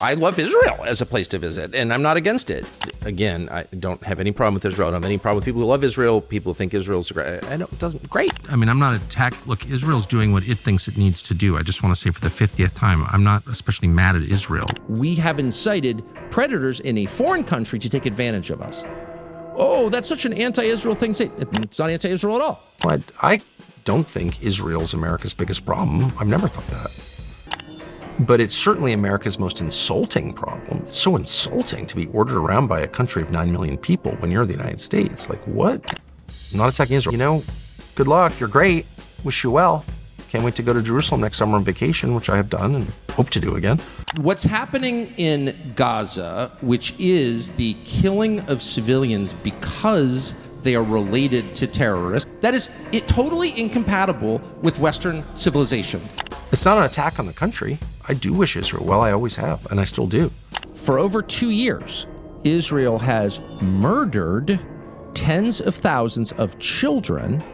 I love Israel as a place to visit, and I'm not against it. Again, I don't have any problem with Israel. I don't have any problem with people who love Israel. People think Israel's great. It doesn't great. I mean, I'm not attacked. Look, Israel's doing what it thinks it needs to do. I just want to say for the 50th time, I'm not especially mad at Israel. We have incited predators in a foreign country to take advantage of us. Oh, that's such an anti-Israel thing to say. It's not anti-Israel at all. I don't think Israel's America's biggest problem. I've never thought that. But it's certainly America's most insulting problem. It's so insulting to be ordered around by a country of 9 million people when you're the United States. Like, what? I'm not attacking Israel. You know, good luck. You're great. Wish you well. Can't wait to go to Jerusalem next summer on vacation, which I have done and hope to do again. What's happening in Gaza, which is the killing of civilians because they are related to terrorists, that is totally incompatible with Western civilization. It's not an attack on the country. I do wish Israel well. I always have, and I still do. For over 2 years, Israel has murdered tens of thousands of children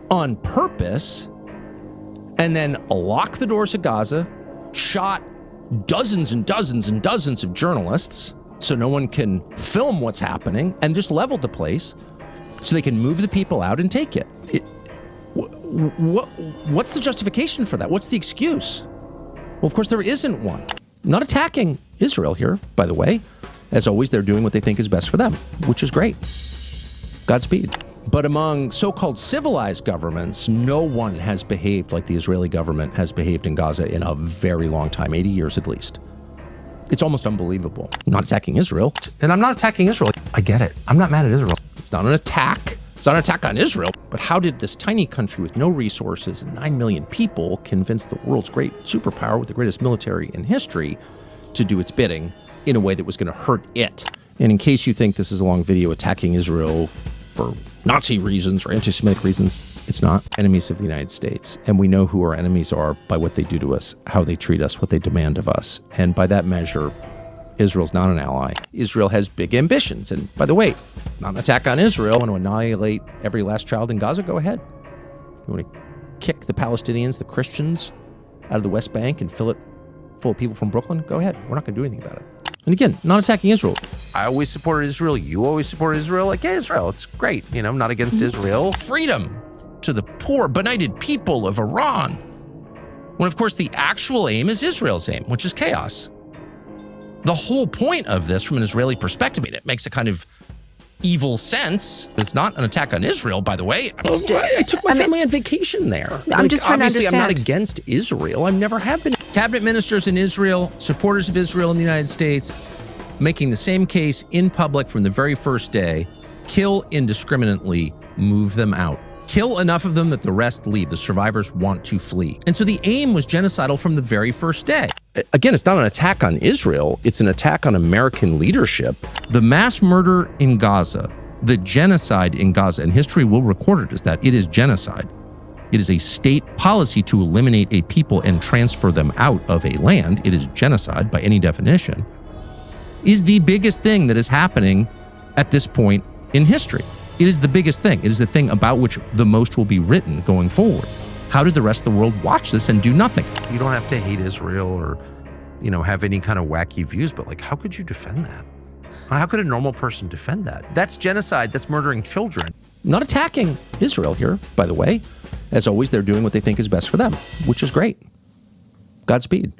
on purpose, and then locked the doors of Gaza, shot dozens and dozens and dozens of journalists so no one can film what's happening, and just leveled the place so they can move the people out and take it. What's the justification for that? What's the excuse? Well, of course, there isn't one. I'm not attacking Israel here, by the way. As always, they're doing what they think is best for them, which is great. Godspeed. But among so-called civilized governments, no one has behaved like the Israeli government has behaved in Gaza in a very long time, 80 years at least. It's almost unbelievable. I'm not attacking Israel. And I'm not attacking Israel. I get it. I'm not mad at Israel. It's not an attack. It's not an attack on Israel. But how did this tiny country with no resources and 9 million people convince the world's great superpower with the greatest military in history to do its bidding in a way that was going to hurt it? And in case you think this is a long video attacking Israel for Nazi reasons or anti-Semitic reasons, it's not. Enemies of the United States. And we know who our enemies are by what they do to us, how they treat us, what they demand of us. And by that measure, Israel's not an ally. Israel has big ambitions. And by the way, not an attack on Israel. Want to annihilate every last child in Gaza? Go ahead. You want to kick the Palestinians, the Christians, out of the West Bank and fill it full of people from Brooklyn? Go ahead. We're not going to do anything about it. And again, not attacking Israel. I always supported Israel. You always supported Israel. Like, yeah, Israel, it's great. You know, I'm not against Israel. Freedom to the poor, benighted people of Iran. When, of course, the actual aim is Israel's aim, which is chaos. The whole point of this from an Israeli perspective, it makes a kind of evil sense. It's not an attack on Israel, by the way. I took my family on vacation there. I'm just trying to obviously, understand. I'm not against Israel. I never have been. Cabinet ministers in Israel, supporters of Israel in the United States, making the same case in public from the very first day. Kill indiscriminately, move them out. Kill enough of them that the rest leave. The survivors want to flee. And so the aim was genocidal from the very first day. Again, it's not an attack on Israel. It's an attack on American leadership. The mass murder in Gaza, the genocide in Gaza, and history will record it as that. It is genocide. It is a state policy to eliminate a people and transfer them out of a land. It is genocide by any definition. Is the biggest thing that is happening at this point in history. It is the biggest thing. It is the thing about which the most will be written going forward. How did the rest of the world watch this and do nothing? You don't have to hate Israel or, you know, have any kind of wacky views, but like, how could you defend that? How could a normal person defend that? That's genocide. That's murdering children. I'm not attacking Israel here, by the way. As always, they're doing what they think is best for them, which is great. Godspeed.